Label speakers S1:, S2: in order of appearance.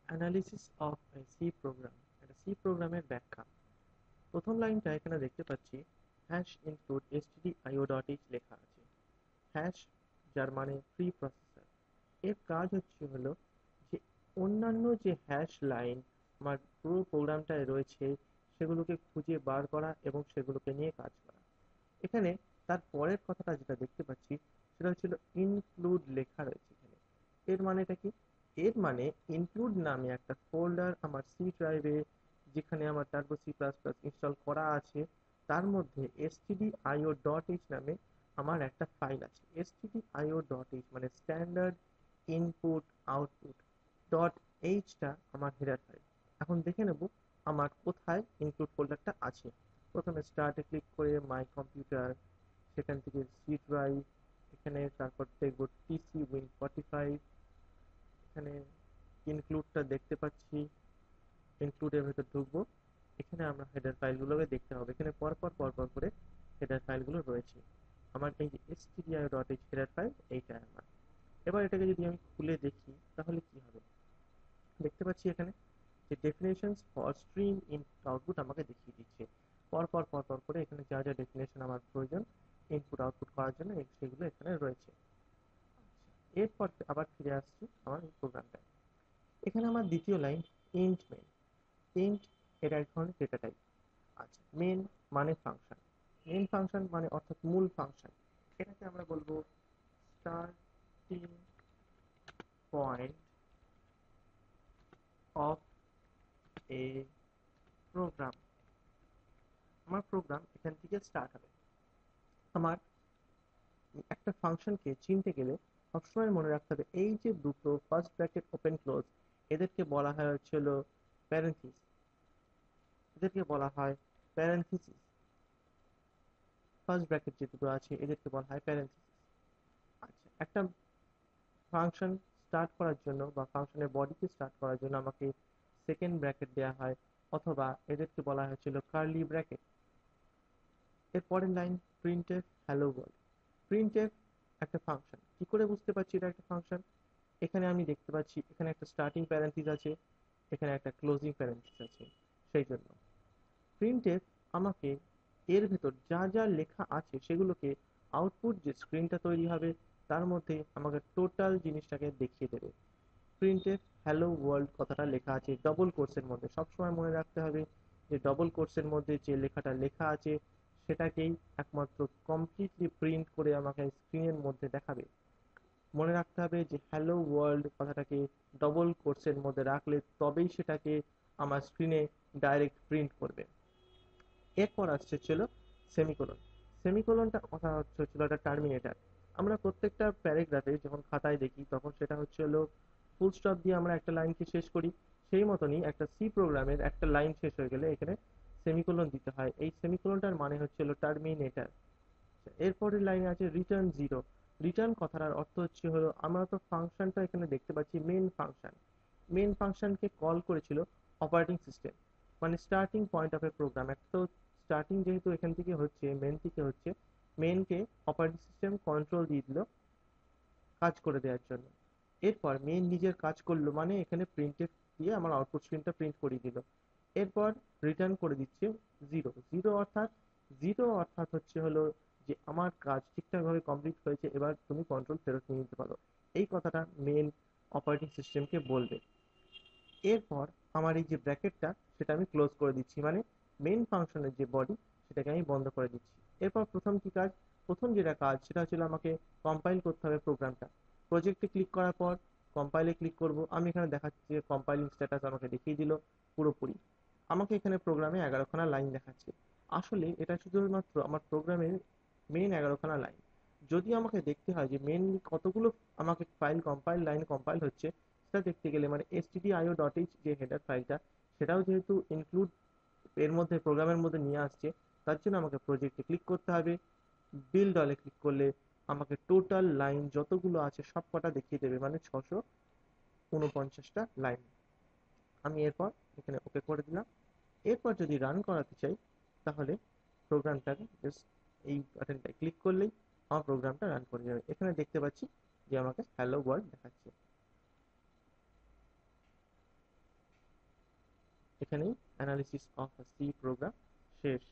S1: Analysis of a C program. একটা C প্রোগ্রামের ব্যাখ্যা। প্রথম লাইনটা এখানে দেখতে পাচ্ছি, hash include stdio dot h লেখা আছে। হ্যাশ, যার মানে ফ্রি প্রসেসর, এর কাজ হলো যে অন্যান্য যে হ্যাশ লাইন আমার পুরো প্রোগ্রামটায় রয়েছে সেগুলোকে খুঁজে বার করা এবং সেগুলোকে নিয়ে কাজ করা। এখানে তার পরের কথাটা যেটা দেখতে পাচ্ছি সেটা হচ্ছিল ইনক্লুড লেখা রয়েছে এখানে। এর মানেটা কি? এর মানে ইনক্লুড নামে একটা ফোল্ডার আমার সি ড্রাইভে, যেখানে আমার turbo C plus plus install করা আছে, তার মধ্যে stdio ডট এইচ নামে আমার একটা ফাইল আছে। stdio ডট এইচ মানে স্ট্যান্ডার্ড ইনপুট আউটপুট ডট এইচটা আমার হেডার ফাইল। এখন দেখে নেব আমার কোথায় ইনক্লুড ফোল্ডারটা আছে। প্রথমে স্টার্টে ক্লিক করে মাই কম্পিউটার, সেখান থেকে সি ড্রাইভ, এখানে তারপর দেখবো টিসি Win45, এখানে ইনক্লুডটা দেখতে পাচ্ছি, ইনক্লুডের ভেতর ঢুকবো। এখানে আমরা হেডার ফাইলগুলোকে দেখতে হবে, এখানে পরপর পরপর করে হেডার ফাইলগুলো রয়েছে। আমার এই যে stdio dot H header file, এইটা আমার। এবার এটাকে যদি আমি খুলে দেখি তাহলে কি হবে, দেখতে পাচ্ছি এখানে যে definitions for stream input output আমাকে দেখিয়ে দিচ্ছে। পরপর পরপর করে এখানে যা যা ডেফিনেশন আমার প্রয়োজন ইনপুট আউটপুট করার জন্য সেগুলো এখানে রয়েছে। এরপর আবার ফিরে আসছি আমার এই প্রোগ্রামটায়। এখানে আমার দ্বিতীয় লাইন, ইন্ট মেন। ইন্ট, এটা এক ধরনের ডেটা টাইপ। আচ্ছা, মেন মানে ফাংশন। মেন ফাংশন মানে অর্থাৎ মূল ফাংশন। এটাকে আমরা বলবো starting point of a program. আমার প্রোগ্রাম এখান থেকে স্টার্ট হবে। আমার একটা ফাংশনকে চিনতে গেলে সবসময় মনে রাখতে হবে এই যে দুটো ফার্স্ট ব্র্যাকেট ওপেন ক্লোজ, এদেরকে বলা হয় হচ্ছিল প্যারেন্থিস, এদেরকে বলা হয় প্যারেন্থিসিস। ফার্স্ট ব্র্যাকেট যে দুটো আছে এদেরকে বলা হয় প্যারেন্থিসিস। আচ্ছা, একটা ফাংশন স্টার্ট করার জন্য বা ফাংশনের বডিকে স্টার্ট করার জন্য আমাকে সেকেন্ড ব্র্যাকেট দেওয়া হয়, অথবা এদেরকে বলা হয়েছিল কার্লি ব্র্যাকেট। এর পরের line, printf hello world. Printf একটা ফাংশন, কি করে বুঝতে পারছি এটা একটা ফাংশন? এখানে আমি দেখতে পাচ্ছি এখানে একটা স্টার্টিং প্যারেন্থিস আছে, এখানে একটা ক্লোজিং প্যারেন্থিস আছে। সেই জন্য প্রিন্টএফ আমাকে এর ভেতর যা যা লেখা আছে সেগুলোকে আউটপুট যে স্ক্রিনটা তৈরি হবে তার মধ্যে আমাকে টোটাল জিনিসটাকে দেখিয়ে দেবে। প্রিন্টএফ হ্যালো ওয়ার্ল্ড কথাটা লেখা আছে ডবল কোর্সের মধ্যে, সবসময় মনে রাখতে হবে যে ডবল কোর্সের মধ্যে যে লেখাটা লেখা আছে সেটাকেই একমাত্র কমপ্লিটলি প্রিন্ট করে আমাকে স্ক্রিনের মধ্যে দেখাবে। মনে রাখতে হবে যে হ্যালো ওয়ার্ল্ড কথাটাকে ডবল কোর্সের মধ্যে রাখলে তবেই সেটাকে আমার স্ক্রিনে ডাইরেক্ট প্রিন্ট করবে। এরপর আসছে ছিল সেমিকোলন। সেমিকোলনটা কথা হচ্ছিল একটা টার্মিনেটার। আমরা প্রত্যেকটা প্যারাগ্রাফে যখন খাতায় দেখি তখন সেটা হলো ফুল স্টপ দিয়ে আমরা একটা লাইনকে শেষ করি। সেই মতনই একটা সি প্রোগ্রামের একটা লাইন শেষ হয়ে গেলে এখানে সেমিকোলন দিতে হয়। এই সেমিকোলনটার মানে হচ্ছিল টার্মিনেটার। এরপরের লাইনে আছে রিটার্ন জিরো। রিটার্ন কথাটার অর্থ হলো আমরা তো ফাংশনটা এখানে দেখতে পাচ্ছি মেন ফাংশন, মেন ফাংশনকে কল করেছিল অপারেটিং সিস্টেম, মানে starting point of a program. একটা তো স্টার্টিং যেহেতু এখান থেকে হচ্ছে মেন থেকে হচ্ছে, মেনকে অপারেটিং সিস্টেম কন্ট্রোল দিয়ে দিল কাজ করে দেওয়ার জন্য। এরপর মেন নিজের কাজ করলো, মানে এখানে প্রিন্টএফ দিয়ে আমার আউটপুট স্ক্রিনটা প্রিন্ট করিয়ে দিল। এরপর রিটার্ন করে দিচ্ছে জিরো। জিরো অর্থাৎ হলো যে আমার কাজ ঠিকঠাকভাবে কমপ্লিট হয়েছে, এবার তুমি কন্ট্রোল ফেরত নিয়ে নিতে পারো। এই কথাটা মেন অপারেটিং সিস্টেমকে বলবে। এরপর আমার এই যে ব্র্যাকেটটা সেটা আমি ক্লোজ করে দিচ্ছি, মানে মেইন ফাংশনের যে বডি সেটাকে আমি বন্ধ করে দিচ্ছি। এরপর প্রথম কি কাজ? প্রথম যেটা কাজ সেটা হচ্ছে আমাকে কম্পাইল করতে হবে প্রোগ্রামটা। প্রজেক্টে ক্লিক করার পর কম্পাইলে ক্লিক করব। আমি এখানে দেখাচ্ছি যে কম্পাইলিং স্ট্যাটাস আমাকে দেখিয়ে দিল পুরোপুরি। আমাকে এখানে প্রোগ্রামে 11খানা লাইন দেখাচ্ছে। আসলে এটা শুধুমাত্র আমার প্রোগ্রামের মেইন 11খানা লাইন। যদি আমাকে দেখতে হয় যে মেইনলি কতগুলো আমাকে ফাইল কম্পাইল লাইন কম্পাইল হচ্ছে, সেটা দেখতে গেলে মানে stdio ডট এইচ যে হেডার ফাইলটা, সেটাও যেহেতু ইনক্লুড এর মধ্যে প্রোগ্রামের মধ্যে নিয়ে আসছে, তার জন্য আমাকে প্রজেক্টে ক্লিক করতে হবে। বিল্ড অলে ক্লিক করলে আমাকে টোটাল লাইন যতগুলো আছে সব কটা দেখিয়ে দেবে, মানে 649টা লাইন। আমি এরপর এখানে ওকে করে দিলাম। এরপর যদি রান করাতে চাই তাহলে প্রোগ্রামটাকে জাস্ট এই বাটনটায় ক্লিক করলেই আমার প্রোগ্রামটা রান করে যাবে। এখানে দেখতে পাচ্ছি যে আমাকে হ্যালো ওয়ার্ল্ড দেখাচ্ছে। এখানেই অ্যানালিসিস অফ সি প্রোগ্রাম শেষ।